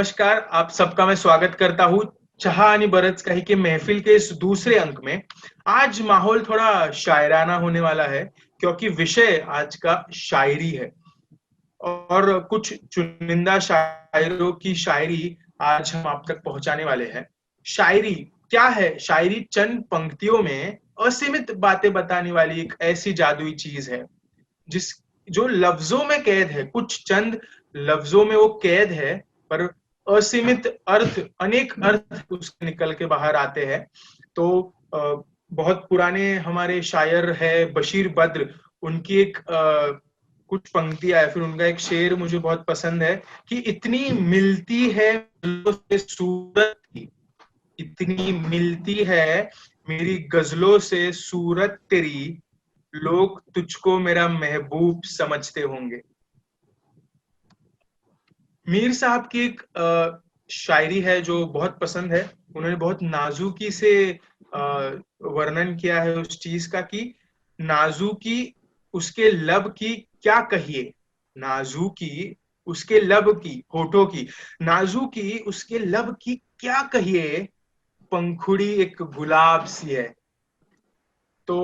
नमस्कार, आप सबका मैं स्वागत करता हूँ चहा आणि बरच काही के महफिल के इस दूसरे अंक में। आज माहौल थोड़ा शायराना होने वाला है क्योंकि विषय आज का शायरी है और कुछ चुनिंदा शायरों की शायरी आज हम आप तक पहुंचाने वाले हैं। शायरी क्या है? शायरी चंद पंक्तियों में असीमित बातें बताने वाली एक ऐसी जादुई चीज है जिस जो लफ्जों में कैद है। कुछ चंद लफ्जों में वो कैद है, पर असीमित अर्थ, अनेक अर्थ उसके निकल के बाहर आते हैं। तो बहुत पुराने हमारे शायर है बशीर बद्र, उनकी एक कुछ पंक्तियां है, फिर उनका एक शेर मुझे बहुत पसंद है कि इतनी मिलती है से सूरत की, इतनी मिलती है मेरी गजलों से सूरत तेरी, लोग तुझको मेरा महबूब समझते होंगे। मीर साहब की एक शायरी है जो बहुत पसंद है। उन्होंने बहुत नाजुकी से वर्णन किया है उस चीज का कि नाजुकी उसके लब की क्या कहिए, नाजुकी उसके लब की, होठों की, नाजुकी उसके लब की क्या कहिए, पंखुड़ी एक गुलाब सी है। तो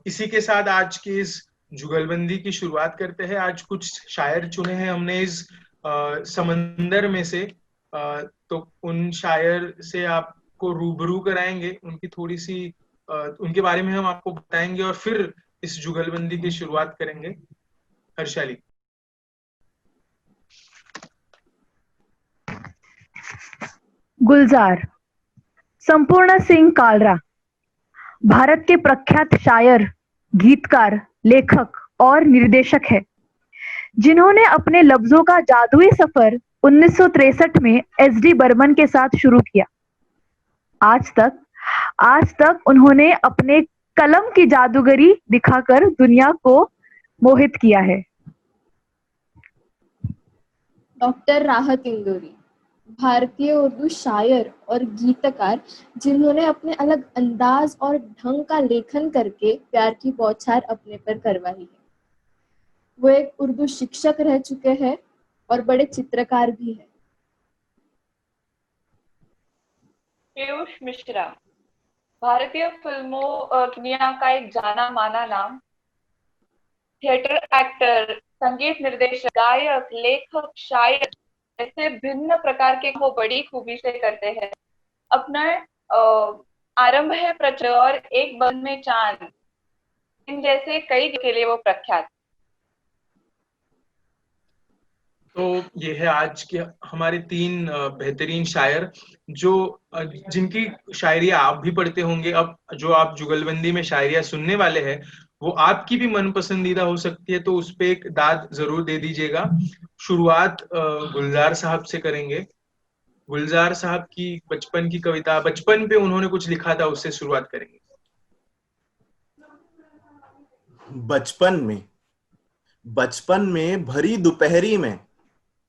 इसी के साथ आज की इस जुगलबंदी की शुरुआत करते हैं। आज कुछ शायर चुने हैं हमने इस समंदर में से। तो उन शायर से आपको रूबरू कराएंगे, उनकी थोड़ी सी उनके बारे में हम आपको बताएंगे और फिर इस जुगलबंदी की शुरुआत करेंगे। हर्षाली। गुलजार संपूर्ण सिंह कालरा भारत के प्रख्यात शायर, गीतकार, लेखक और निर्देशक है, जिन्होंने अपने लफ्जों का जादुई सफर 1963 में एस.डी. बर्मन के साथ शुरू किया। आज तक उन्होंने अपने कलम की जादूगरी दिखाकर दुनिया को मोहित किया है। डॉक्टर राहत इंदौरी भारतीय उर्दू शायर और गीतकार, जिन्होंने अपने अलग अंदाज और ढंग का लेखन करके प्यार की बौछार अपने पर करवाई है। वो एक उर्दू शिक्षक रह चुके हैं और बड़े चित्रकार भी हैं। पीयूष मिश्रा भारतीय फिल्मों दुनिया का एक जाना माना नाम, थिएटर एक्टर, संगीत निर्देशक, गायक, लेखक, शायर ऐसे भिन्न प्रकार के वो बड़ी खूबी से करते हैं। अपना आरंभ है प्रचुर और एक बन में चांद, इन जैसे कई के लिए वो प्रख्यात। तो ये है आज के हमारे तीन बेहतरीन शायर जो जिनकी शायरियां आप भी पढ़ते होंगे। अब जो आप जुगलबंदी में शायरियां सुनने वाले हैं वो आपकी भी मन पसंदीदा हो सकती है, तो उस पे एक दाद जरूर दे दीजिएगा। शुरुआत गुलजार साहब से करेंगे। गुलजार साहब की बचपन की कविता, बचपन पे उन्होंने कुछ लिखा था, उससे शुरुआत करेंगे। बचपन में भरी दोपहरी में,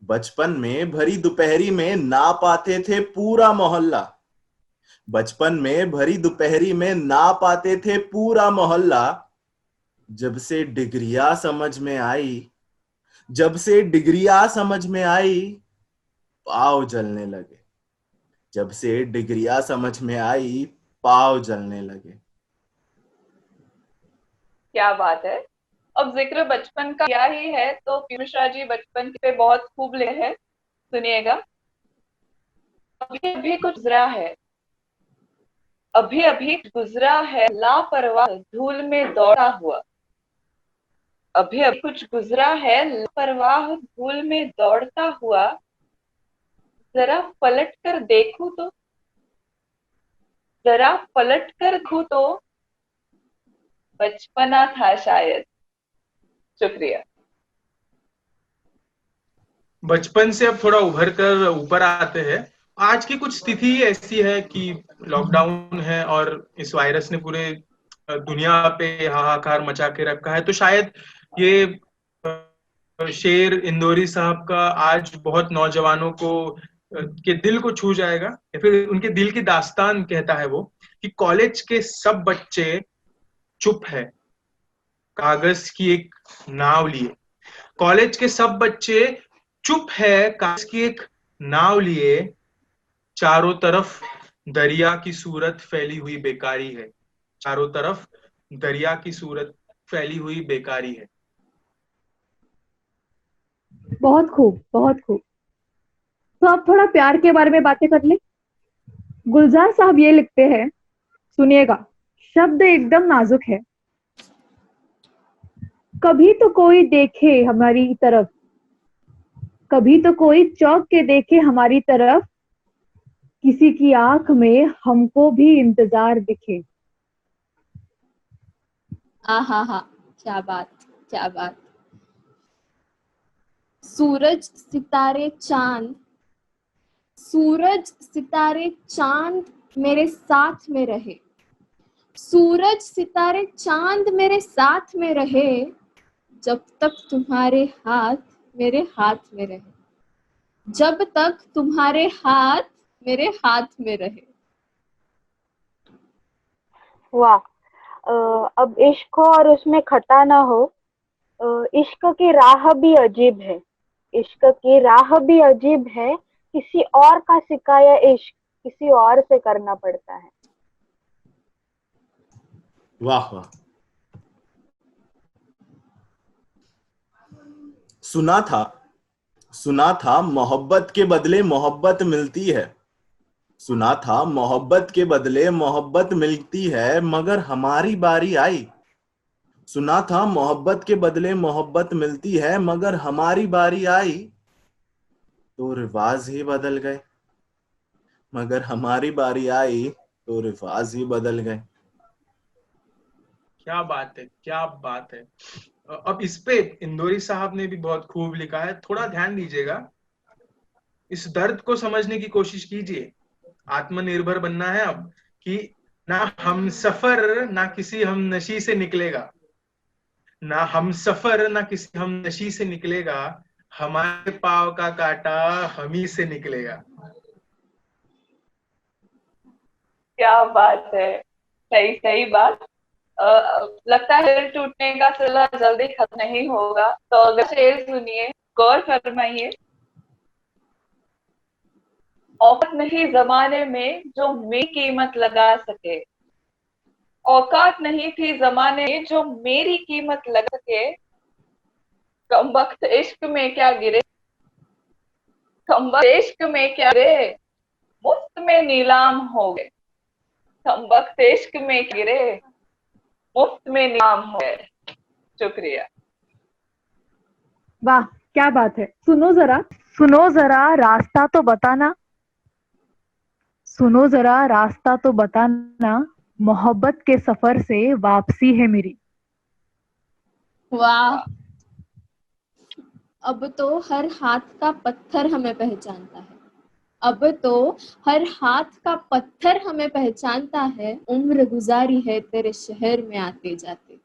बचपन में भरी दोपहरी में ना पाते थे पूरा मोहल्ला, बचपन में भरी दोपहरी में ना पाते थे पूरा मोहल्ला, जब से डिग्रियां समझ में आई, जब से डिग्रियां समझ में आई, पाव जलने लगे, जब से डिग्रियां समझ में आई, पाव जलने लगे। क्या बात है। अब जिक्र बचपन का क्या ही है तो पीयूष मिश्रा जी बचपन पे बहुत खूब ले हैं, सुनिएगा। अभी अभी कुछ गुजरा है, अभी अभी गुजरा है लापरवाह धूल में दौड़ा हुआ, अभी अभी कुछ गुजरा है लापरवाह धूल में दौड़ता हुआ, जरा पलट कर देखूं तो, जरा पलट कर देखूं तो बचपना था शायद। शुक्रिया। बचपन से अब थोड़ा उभर कर ऊपर आते हैं। आज की कुछ स्थिति ऐसी है कि लॉकडाउन है और इस वायरस ने पूरे दुनिया पे हाहाकार मचा के रखा है। तो शायद ये शेर इंदौरी साहब का आज बहुत नौजवानों को के दिल को छू जाएगा, या फिर उनके दिल की दास्तान कहता है वो कि कॉलेज के सब बच्चे चुप है कागज की एक नाव लिए, कॉलेज के सब बच्चे चुप है कागज की एक नाव लिए चारों तरफ दरिया की सूरत फैली हुई बेकारी है। चारों तरफ दरिया की सूरत फैली हुई बेकारी है। बहुत खूब, बहुत खूब। तो अब थोड़ा प्यार के बारे में बातें कर ले। गुलजार साहब ये लिखते हैं, सुनिएगा, शब्द एकदम नाजुक है। कभी तो कोई देखे हमारी तरफ, कभी तो कोई चौंक के देखे हमारी तरफ, किसी की आंख में हमको भी इंतजार दिखे। हा हा, क्या बात, क्या बात। सूरज सितारे चांद, सूरज सितारे चांद मेरे साथ में रहे, सूरज सितारे चांद मेरे साथ में रहे, जब तक तुम्हारे हाथ मेरे हाथ में रहे, जब तक तुम्हारे हाथ मेरे हाथ में रहे। वाह। अब इश्क हो और उसमें खता ना हो। इश्क की राह भी अजीब है, इश्क की राह भी अजीब है, किसी और का सिखाया इश्क किसी और से करना पड़ता है। वाह वाह। सुना था मोहब्बत के बदले मोहब्बत मिलती है, सुना था मोहब्बत के बदले मोहब्बत मिलती है, मगर हमारी बारी आई। सुना था मोहब्बत के बदले मोहब्बत मिलती है, मगर हमारी बारी आई तो रिवाज ही बदल गए, मगर हमारी बारी आई तो रिवाज ही बदल गए। क्या बात है, क्या बात है। अब इस पे इंदौरी साहब ने भी बहुत खूब लिखा है, थोड़ा ध्यान दीजिएगा। इस दर्द को समझने की कोशिश कीजिए। आत्मनिर्भर बनना है अब कि ना हम सफर ना किसी हम नशी से निकलेगा, ना हम सफर ना किसी हम नशी से निकलेगा, हमारे पाव का कांटा हम ही से निकलेगा। क्या बात है, सही सही बात। लगता है दिल टूटने का सिलसिला जल्दी खत्म नहीं होगा। तो अगर शेर सुनिए, गौर फरमाइए। औकात नहीं जमाने में जो मेरी कीमत लगा सके, औकात नहीं थी जमाने में जो मेरी कीमत लगा सके, कमबख्त इश्क में क्या गिरे, कमबख्त इश्क में क्या गिरे, मुफ्त में नीलाम हो गए, कमबख्त इश्क में गिरे, मुफ्त में नीलाम हो गए। शुक्रिया। वाह, क्या बात है। सुनो जरा, सुनो जरा रास्ता तो बताना, सुनो जरा रास्ता तो बताना, मोहब्बत के सफर से वापसी है मेरी। वाह। अब तो हर हाथ का पत्थर हमें पहचानता है, अब तो हर हाथ का पत्थर हमें पहचानता है, उम्र गुजारी है तेरे शहर में आते जाते।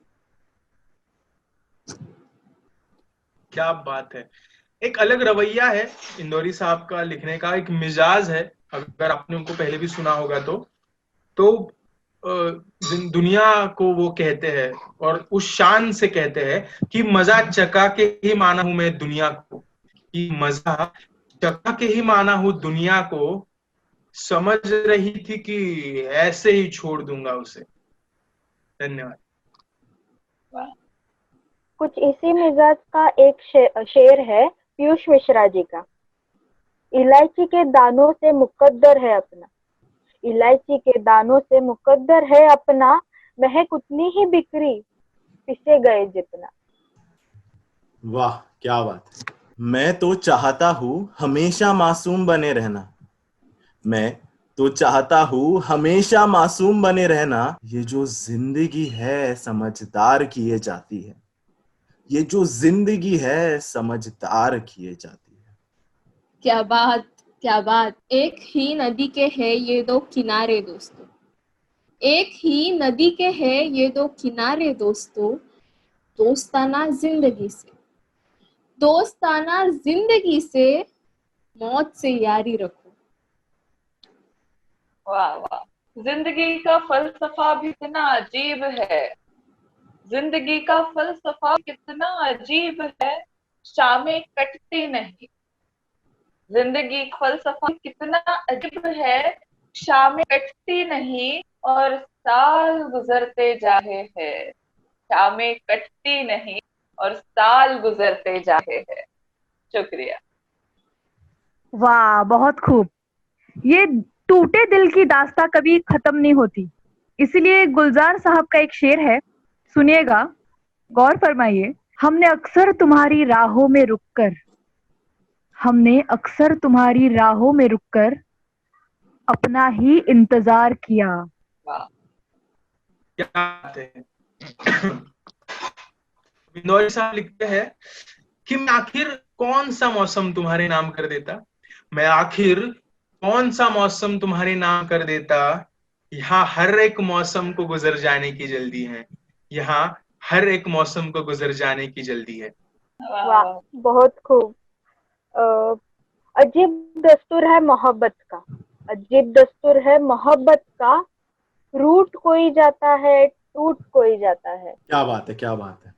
क्या बात है। एक अलग रवैया है इंदौरी साहब का लिखने का, एक मिजाज है। अगर आपने उनको पहले भी सुना होगा तो दुनिया को वो कहते हैं और उस शान से कहते हैं कि मजा चका के ही माना हूं मैं दुनिया को, कि मजा चका के ही माना हूं दुनिया को, समझ रही थी कि ऐसे ही छोड़ दूंगा उसे। धन्यवाद। कुछ इसी मिजाज का एक शेर है पीयूष मिश्रा जी का। इलायची के दानों से मुकद्दर है अपना, इलायची के दानों से मुकद्दर है अपना, महक उतनी ही बिक्री पिसे गए जितना। वाह क्या बात। मैं तो चाहता हूं हमेशा मासूम बने रहना, मैं तो चाहता हूं हमेशा मासूम बने रहना, ये जो जिंदगी है समझदार किए जाती है, ये जो जिंदगी है समझदार किए जाती है। क्या बात, क्या बात। एक ही नदी के है ये दो किनारे दोस्तों, एक ही नदी के है ये दो किनारे दोस्तों, दोस्ताना जिंदगी से, दोस्ताना जिंदगी से मौत से यारी रखो। वाह वाह। जिंदगी का फलसफा भी कितना अजीब है, जिंदगी का फलसफा कितना अजीब है, शामें कटती नहीं, जिंदगी का फलसफा कितना अजीब है, शामें कटती नहीं और साल गुजरते जा रहे हैं, शामें कटती नहीं और साल गुजरते जा रहे हैं। शुक्रिया। वाह, बहुत खूब। ये टूटे दिल की दास्तां कभी खत्म नहीं होती, इसलिए गुलजार साहब का एक शेर है, सुनिएगा, गौर फरमाइए। हमने अक्सर तुम्हारी राहों में रुककर अपना ही इंतजार किया। वाह, क्या बात है। बिंदौरी साहब लिखते हैं कि मैं आखिर कौन सा मौसम तुम्हारे नाम कर देता, मैं आखिर कौन सा मौसम तुम्हारे नाम कर देता, यहाँ हर एक मौसम को गुजर जाने की जल्दी है, यहाँ हर एक मौसम को गुजर जाने की जल्दी है। वाह, वाह, वाह। बहुत खूब। अजीब दस्तूर है मोहब्बत का, अजीब दस्तूर है मोहब्बत का, रूठ कोई जाता है, टूट कोई जाता है। क्या बात है, क्या बात है।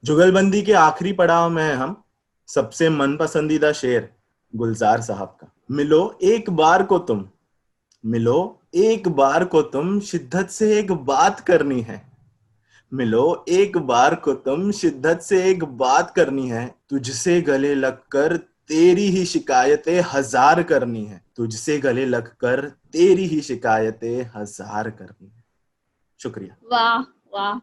जुगलबंदी के आखिरी पड़ाव में हैं हम। सबसे मन पसंदीदा शेर गुलजार साहब का। मिलो एक बार को तुम, मिलो एक बार को तुम, शिद्दत से एक बात करनी है, मिलो एक बार को तुम, शिद्दत से एक बात करनी है, तुझसे गले लगकर तेरी ही शिकायतें हजार करनी है, तुझसे गले लगकर तेरी ही शिकायतें हजार करनी है। शुक्रिया। वाह वाह।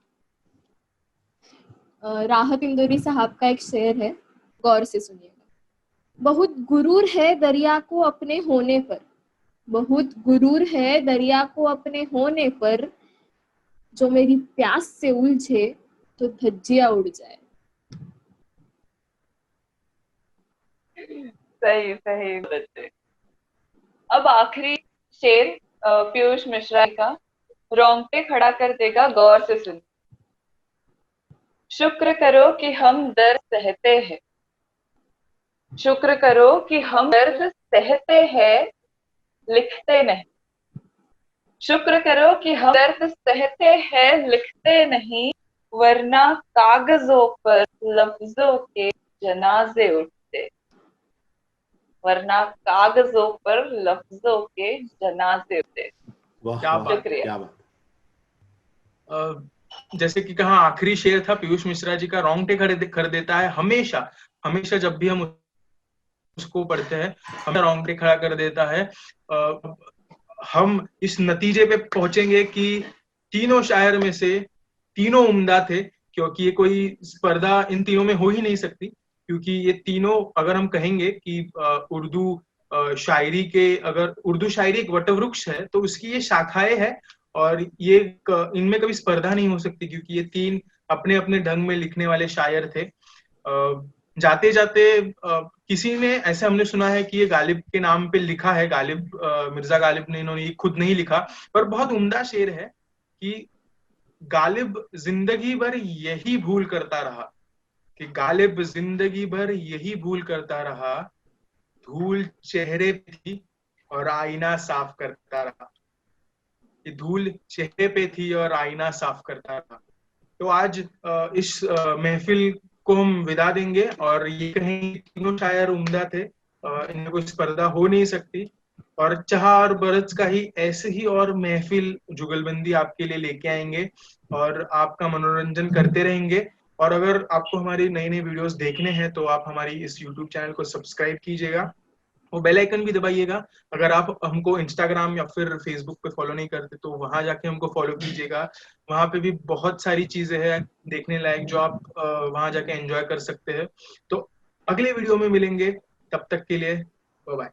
राहत इंदौरी साहब का एक शेर है, गौर से सुनिएगा। बहुत गुरूर है दरिया को अपने होने पर, बहुत गुरूर है दरिया को अपने होने पर, जो मेरी प्यास से उलझे तो धज्जियां उड़ जाए। सही सही बच्चे। अब आखिरी शेर पीयूष मिश्रा का, रोंगटे खड़ा कर देगा, गौर से सुन। शुक्र करो कि हम दर्द सहते हैं, शुक्र करो कि हम दर्द सहते हैं, लिखते नहीं, शुक्र करो कि हम दर्द सहते हैं, लिखते नहीं, वरना कागजों पर लफ्जों के जनाजे उठते, वरना कागजों पर लफ्जों के जनाजे उठते। वाह क्या वाह, बात, शुक्रिया। क्या बात। जैसे कि कहा, आखिरी शेर था पीयूष मिश्रा जी का, रोंगटे खड़े कर देता है। हमेशा हमेशा जब भी हम उसको पढ़ते हैं हमें रोंगटे खड़ा कर देता है। हम इस नतीजे पे पहुंचेंगे कि तीनों शायर में से तीनों उम्दा थे, क्योंकि ये कोई स्पर्धा इन तीनों में हो ही नहीं सकती, क्योंकि ये तीनों, अगर हम कहेंगे कि उर्दू शायरी के, अगर उर्दू शायरी एक वटवृक्ष है तो उसकी ये शाखाएं हैं, और ये इनमें कभी स्पर्धा नहीं हो सकती, क्योंकि ये तीन अपने अपने ढंग में लिखने वाले शायर थे। जाते जाते किसी ने, ऐसे हमने सुना है कि ये गालिब के नाम पे लिखा है, गालिब, मिर्जा गालिब ने, इन्होंने खुद नहीं लिखा, पर बहुत उम्दा शेर है कि गालिब जिंदगी भर यही भूल करता रहा, कि गालिब जिंदगी भर यही भूल करता रहा, धूल चेहरे पे थी और आईना साफ करता रहा, ये धूल चेहरे पे थी और आईना साफ करता रहा। तो आज इस महफिल को हम विदा देंगे, और ये कहें तीनों शायर उम्दा थे, इनमें कोई स्पर्धा हो नहीं सकती, और चाह और बरस का ही ऐसे ही और महफिल जुगलबंदी आपके लिए लेके आएंगे और आपका मनोरंजन करते रहेंगे। और अगर आपको हमारी नई नई वीडियोस देखने हैं तो आप हमारी इस यूट्यूब चैनल को सब्सक्राइब कीजिएगा, वो बेल आइकन भी दबाइएगा। अगर आप हमको इंस्टाग्राम या फिर फेसबुक पे फॉलो नहीं करते तो वहां जाके हमको फॉलो कीजिएगा, वहां पे भी बहुत सारी चीजें हैं देखने लायक जो आप वहां जाके एंजॉय कर सकते हैं। तो अगले वीडियो में मिलेंगे, तब तक के लिए बाय बाय।